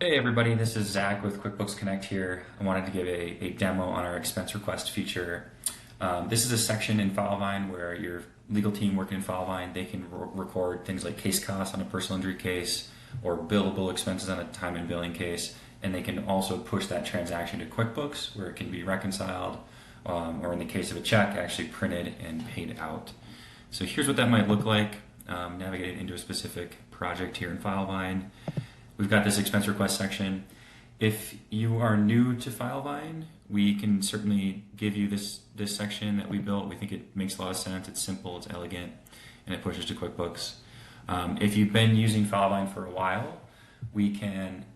Hey everybody, this is Zach with QuickBooks Connect here. I wanted to give a demo on our expense request feature. This is a section in Filevine where your legal team working in Filevine, they can record things like case costs on a personal injury case or billable expenses on a time and billing case, and they can also push that transaction to QuickBooks where it can be reconciled, or in the case of a check, actually printed and paid out. So here's what that might look like, navigating into a specific project here in Filevine. We've got this expense request section. If you are new to Filevine, we can certainly give you this section that we built. We think it makes a lot of sense. It's simple, it's elegant, and it pushes to QuickBooks. If you've been using Filevine for a while, we can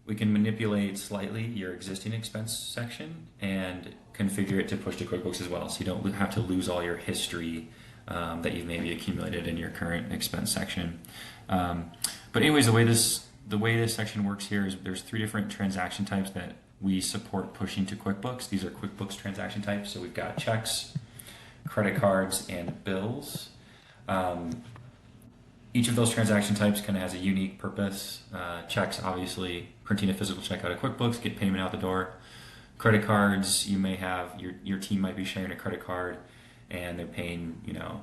manipulate slightly your existing expense section and configure it to push to QuickBooks as well, so you don't have to lose all your history that you've maybe accumulated in your current expense section. But anyways, the way this section works here is there's three different transaction types that we support pushing to QuickBooks. These are QuickBooks transaction types. So we've got checks, credit cards, and bills. Each of those transaction types kind of has a unique purpose. Checks, obviously, printing a physical check out of QuickBooks, get payment out the door. Credit cards, you may have, your team might be sharing a credit card and they're paying,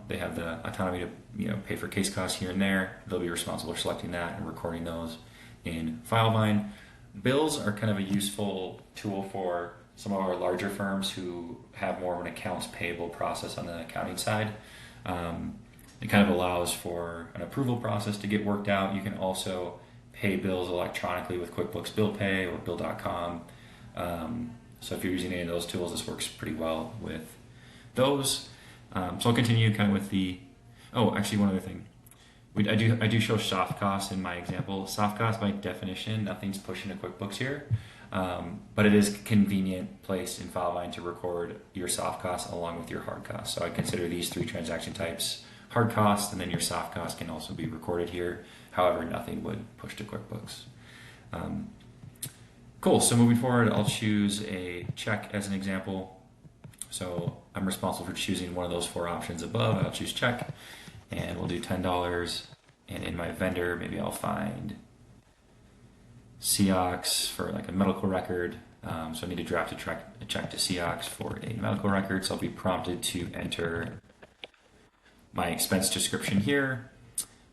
they have the autonomy to, pay for case costs here and there. They'll be responsible for selecting that and recording those in Filevine. Bills are kind of a useful tool for some of our larger firms who have more of an accounts payable process on the accounting side. It kind of allows for an approval process to get worked out. You can also pay bills electronically with QuickBooks Bill Pay or Bill.com. So if you're using any of those tools, this works pretty well with those. So I'll continue kind of with actually one other thing. I do show soft costs in my example. Soft costs by definition, nothing's pushing to QuickBooks here, but it is a convenient place in Filevine to record your soft costs along with your hard costs. So I consider these three transaction types hard costs, and then your soft costs can also be recorded here. However, nothing would push to QuickBooks. Cool, so moving forward, I'll choose a check as an example. So I'm responsible for choosing one of those four options above. I'll choose check, and we'll do $10. And in my vendor, maybe I'll find CEOX for like a medical record. So I need to draft a check to CEOX for a medical record. So I'll be prompted to enter my expense description here.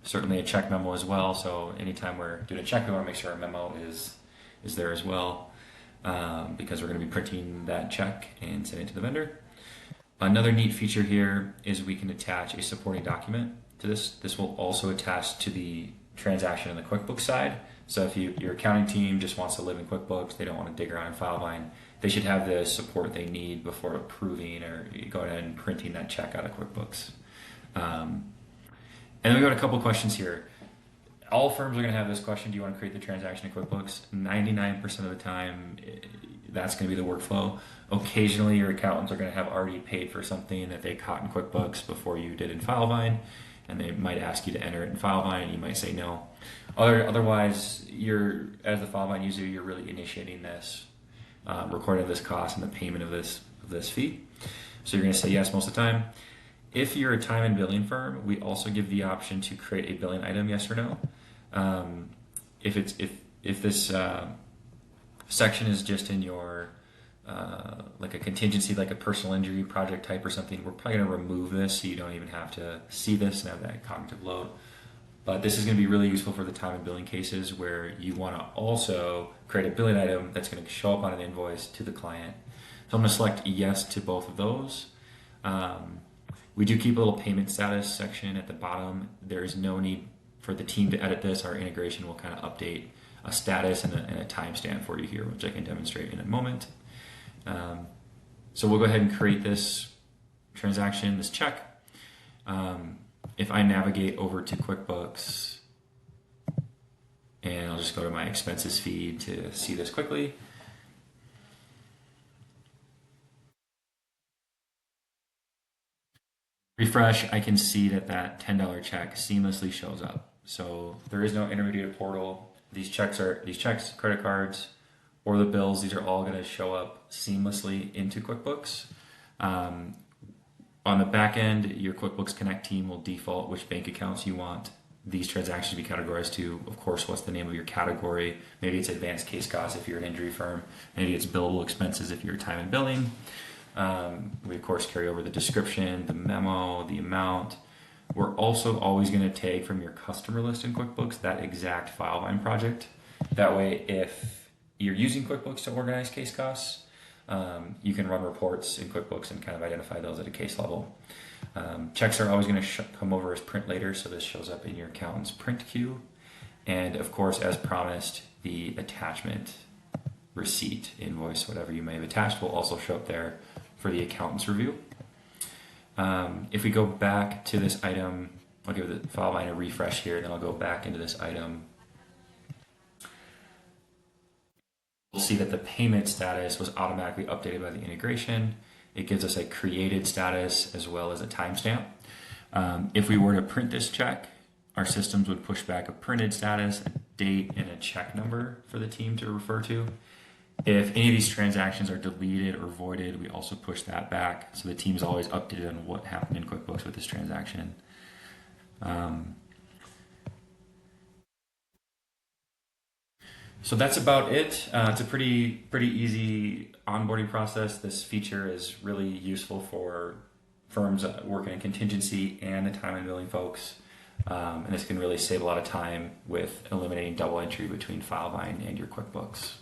Certainly a check memo as well. So anytime we're doing a check, we want to make sure our memo is there as well, because we're going to be printing that check and sending it to the vendor. Another neat feature here is we can attach a supporting document to this. This will also attach to the transaction on the QuickBooks side. So if your accounting team just wants to live in QuickBooks, they don't want to dig around in Filevine, they should have the support they need before approving or going ahead and printing that check out of QuickBooks. And then we got a couple questions here. All firms are going to have this question: do you want to create the transaction in QuickBooks? 99% of the time, that's going to be the workflow. Occasionally, your accountants are going to have already paid for something that they caught in QuickBooks before you did in Filevine, and they might ask you to enter it in Filevine, and you might say no. Otherwise, as the Filevine user, you're really initiating this recording of this cost and the payment of this fee. So you're going to say yes most of the time. If you're a time and billing firm, we also give the option to create a billing item, yes or no. If this section is just in your like a contingency, like a personal injury project type or something, we're probably going to remove this so you don't even have to see this and have that cognitive load. But this is going to be really useful for the time and billing cases where you want to also create a billing item that's going to show up on an invoice to the client. So I'm going to select yes to both of those. We do keep a little payment status section at the bottom. There is no need for the team to edit this. Our integration will kind of update a status and a timestamp for you here, which I can demonstrate in a moment. So we'll go ahead and create this transaction, this check. If I navigate over to QuickBooks, and I'll just go to my expenses feed to see this quickly. Refresh, I can see that $10 check seamlessly shows up. So there is no intermediate portal. These checks, credit cards, or the bills, these are all going to show up seamlessly into QuickBooks. On the back end, your QuickBooks Connect team will default which bank accounts you want these transactions to be categorized to, of course, what's the name of your category. Maybe it's advanced case costs if you're an injury firm. Maybe it's billable expenses if you're time and billing. We, of course, carry over the description, the memo, the amount. We're also always going to take from your customer list in QuickBooks that exact Filevine project. That way, if you're using QuickBooks to organize case costs, you can run reports in QuickBooks and kind of identify those at a case level. Checks are always going to come over as print later, so this shows up in your accountant's print queue. And of course, as promised, the attachment, receipt, invoice, whatever you may have attached will also show up there for the accountant's review. If we go back to this item, I'll give the Filevine a refresh here, then I'll go back into this item. We'll see that the payment status was automatically updated by the integration. It gives us a created status as well as a timestamp. If we were to print this check, our systems would push back a printed status, a date, and a check number for the team to refer to. If any of these transactions are deleted or voided, we also push that back. So the team's always updated on what happened in QuickBooks with this transaction. So that's about it. It's a pretty easy onboarding process. This feature is really useful for firms working in contingency and the time and billing folks. And this can really save a lot of time with eliminating double entry between Filevine and your QuickBooks.